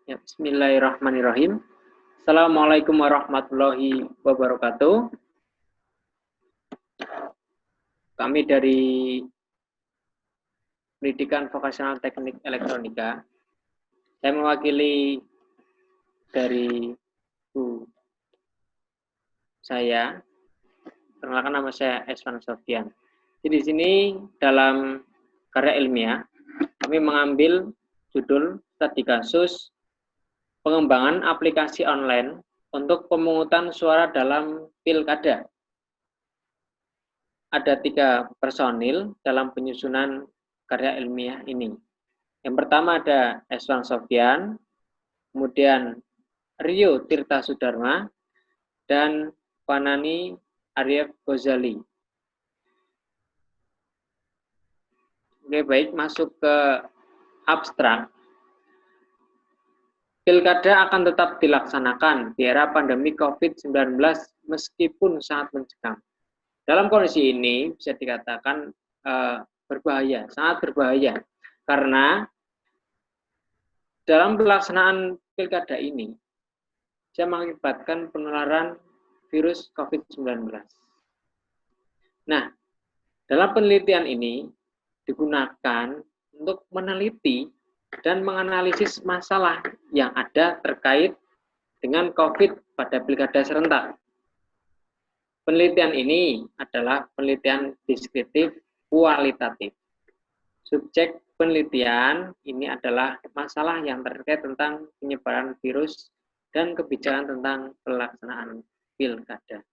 Ya, bismillahirrahmanirrahim. Assalamualaikum warahmatullahi wabarakatuh. Kami dari Pendidikan Vokasional Teknik Elektronika. Saya mewakili dari Bu saya. Perkenalkan, nama saya Eswan Sofyan. Di sini dalam karya ilmiah kami mengambil judul studi kasus pengembangan aplikasi online untuk pemungutan suara dalam pilkada. Ada 3 personil dalam penyusunan karya ilmiah ini. Yang pertama ada Eswan Sofyan, kemudian Rio Tirta Sudarma, dan Fanani Arif Ghazali. Oke, baik, masuk ke abstrak. Pilkada akan tetap dilaksanakan di era pandemi COVID-19 meskipun sangat mencekam. Dalam kondisi ini bisa dikatakan berbahaya, sangat berbahaya, karena dalam pelaksanaan pilkada ini bisa mengakibatkan penularan virus COVID-19. Nah, dalam penelitian ini digunakan untuk meneliti dan menganalisis masalah yang ada terkait dengan COVID pada pilkada serentak. Penelitian ini adalah penelitian deskriptif kualitatif. Subjek penelitian ini adalah masalah yang terkait tentang penyebaran virus dan kebijakan tentang pelaksanaan pilkada.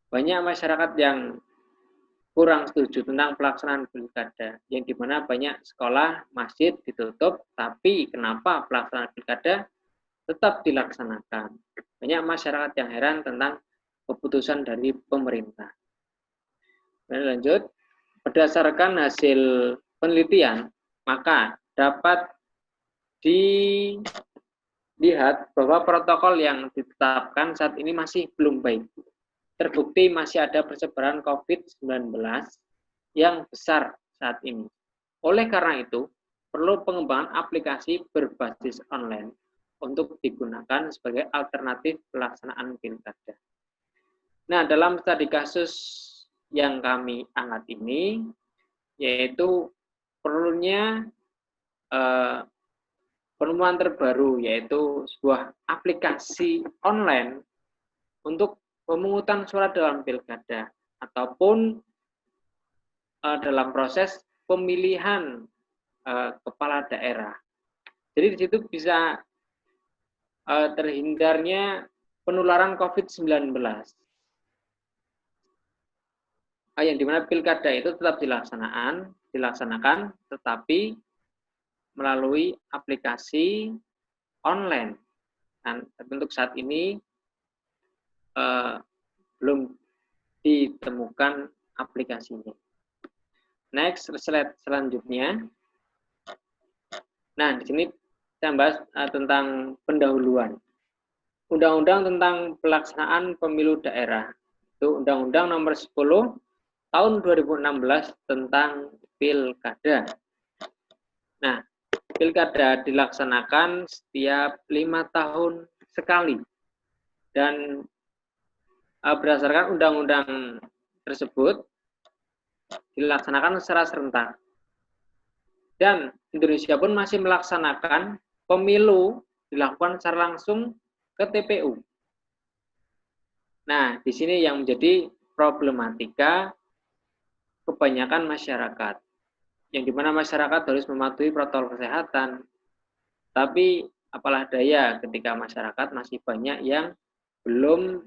Banyak masyarakat yang kurang setuju tentang pelaksanaan pilkada, yang dimana banyak sekolah, masjid ditutup, tapi kenapa pelaksanaan pilkada tetap dilaksanakan? Banyak masyarakat yang heran tentang keputusan dari pemerintah. Lanjut, berdasarkan hasil penelitian, maka dapat dilihat bahwa protokol yang ditetapkan saat ini masih belum baik. Terbukti masih ada persebaran COVID-19 yang besar saat ini. Oleh karena itu, perlu pengembangan aplikasi berbasis online untuk digunakan sebagai alternatif pelaksanaan pilkada. Nah, dalam studi kasus yang kami angkat ini, yaitu perlunya penemuan terbaru, yaitu sebuah aplikasi online untuk pemungutan suara dalam pilkada ataupun dalam proses pemilihan kepala daerah. Jadi di situ bisa terhindarnya penularan COVID-19. Yang dimana pilkada itu tetap dilaksanakan, tetapi melalui aplikasi online. Dan untuk saat ini belum ditemukan aplikasinya. Next, slide selanjutnya. Nah, di sini saya bahas tentang pendahuluan. Undang-Undang tentang pelaksanaan pemilu daerah. Itu Undang-Undang Nomor 10 Tahun 2016 tentang pilkada. Nah, pilkada dilaksanakan setiap 5 tahun sekali. Dan berdasarkan undang-undang tersebut dilaksanakan secara serentak. Dan Indonesia pun masih melaksanakan pemilu dilakukan secara langsung ke TPU. Nah, di sini yang menjadi problematika kebanyakan masyarakat, yang dimana masyarakat harus mematuhi protokol kesehatan. Tapi apalah daya ketika masyarakat masih banyak yang belum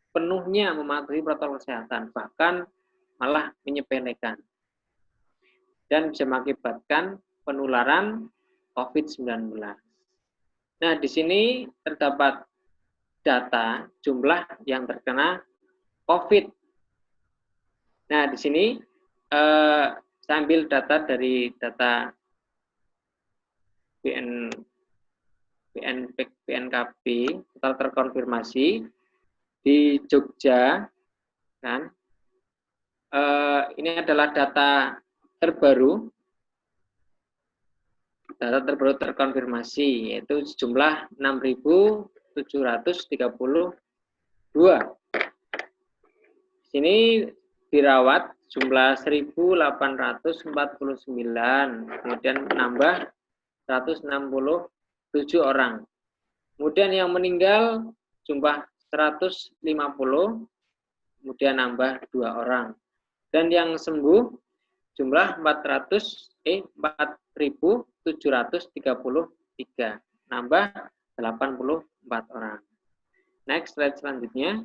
penuhnya mematuhi protokol kesehatan, bahkan malah menyepelekan. Dan bisa mengakibatkan penularan COVID-19. Nah, di sini terdapat data jumlah yang terkena COVID. Nah, di sini saya ambil data dari data BNKB, total terkonfirmasi di Jogja, kan? Ini adalah data terbaru data terbaru terkonfirmasi, yaitu sejumlah 6.732. Sini dirawat jumlah 1.849, kemudian nambah 167 orang. Kemudian yang meninggal jumlah 150, kemudian nambah 2 orang. Dan yang sembuh jumlah 4.733, nambah 84 orang. Next, slide selanjutnya.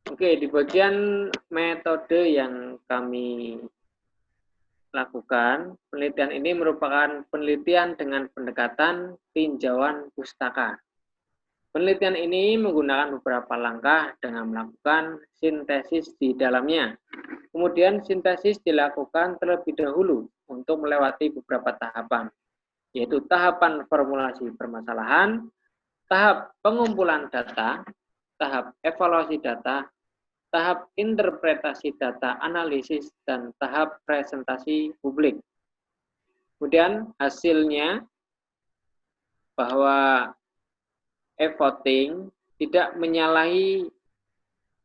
Oke, di bagian metode yang kami lakukan, penelitian ini merupakan penelitian dengan pendekatan tinjauan pustaka. Penelitian ini menggunakan beberapa langkah dengan melakukan sintesis di dalamnya. Kemudian sintesis dilakukan terlebih dahulu untuk melewati beberapa tahapan, yaitu tahapan formulasi permasalahan, tahap pengumpulan data, tahap evaluasi data, tahap interpretasi data analisis, dan tahap presentasi publik. Kemudian hasilnya bahwa e-voting tidak menyalahi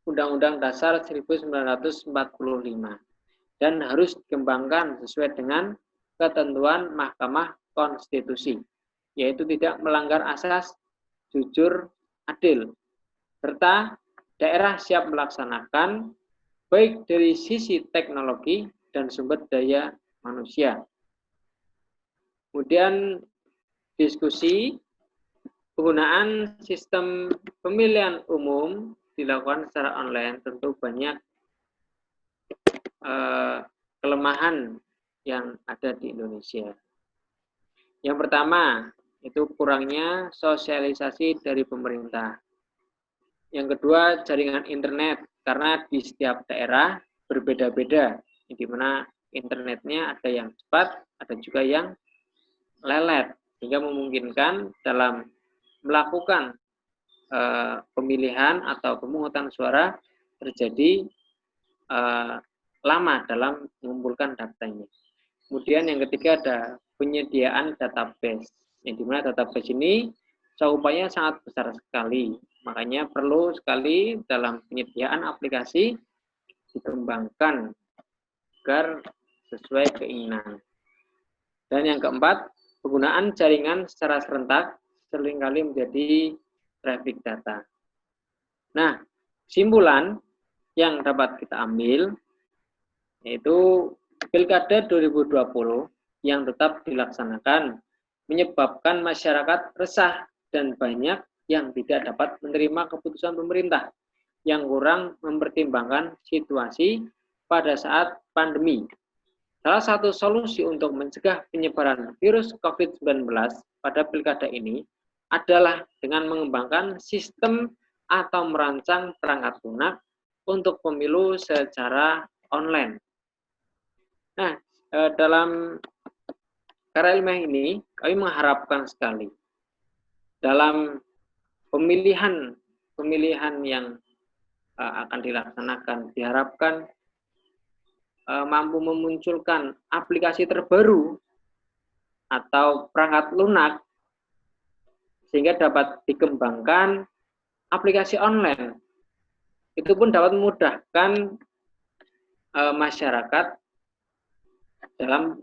Undang-Undang Dasar 1945 dan harus dikembangkan sesuai dengan ketentuan Mahkamah Konstitusi, yaitu tidak melanggar asas jujur, adil, serta daerah siap melaksanakan baik dari sisi teknologi dan sumber daya manusia. Kemudian diskusi penggunaan sistem pemilihan umum dilakukan secara online, tentu banyak kelemahan yang ada di Indonesia. Yang pertama, itu kurangnya sosialisasi dari pemerintah. Yang kedua, jaringan internet, karena di setiap daerah berbeda-beda, di mana internetnya ada yang cepat, ada juga yang lelet, sehingga memungkinkan dalam melakukan pemilihan atau pemungutan suara terjadi lama dalam mengumpulkan datanya. Kemudian yang ketiga ada penyediaan database, yang dimana database ini cakupannya sangat besar sekali, makanya perlu sekali dalam penyediaan aplikasi dikembangkan agar sesuai keinginan. Dan yang keempat, penggunaan jaringan secara serentak seringkali menjadi traffic data. Nah, kesimpulan yang dapat kita ambil yaitu Pilkada 2020 yang tetap dilaksanakan menyebabkan masyarakat resah dan banyak yang tidak dapat menerima keputusan pemerintah yang kurang mempertimbangkan situasi pada saat pandemi. Salah satu solusi untuk mencegah penyebaran virus COVID-19 pada pilkada ini adalah dengan mengembangkan sistem atau merancang perangkat lunak untuk pemilu secara online. Nah, dalam karya ilmiah ini kami mengharapkan sekali dalam pemilihan yang akan dilaksanakan, diharapkan mampu memunculkan aplikasi terbaru atau perangkat lunak sehingga dapat dikembangkan aplikasi online. Itu pun dapat memudahkan masyarakat dalam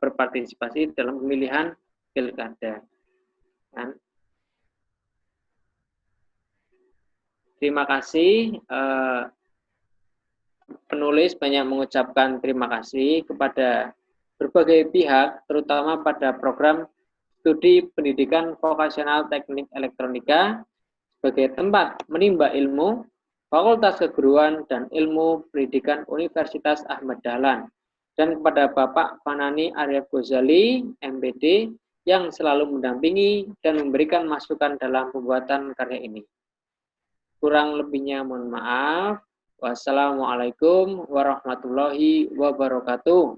berpartisipasi dalam pemilihan pilkada. Dan terima kasih. Penulis banyak mengucapkan terima kasih kepada berbagai pihak, terutama pada program studi pendidikan vokasional teknik elektronika sebagai tempat menimba ilmu, Fakultas Keguruan dan Ilmu Pendidikan Universitas Ahmad Dahlan, dan kepada Bapak Fanani Arif Ghazali, MPD, yang selalu mendampingi dan memberikan masukan dalam pembuatan karya ini. Kurang lebihnya mohon maaf. Wassalamualaikum warahmatullahi wabarakatuh.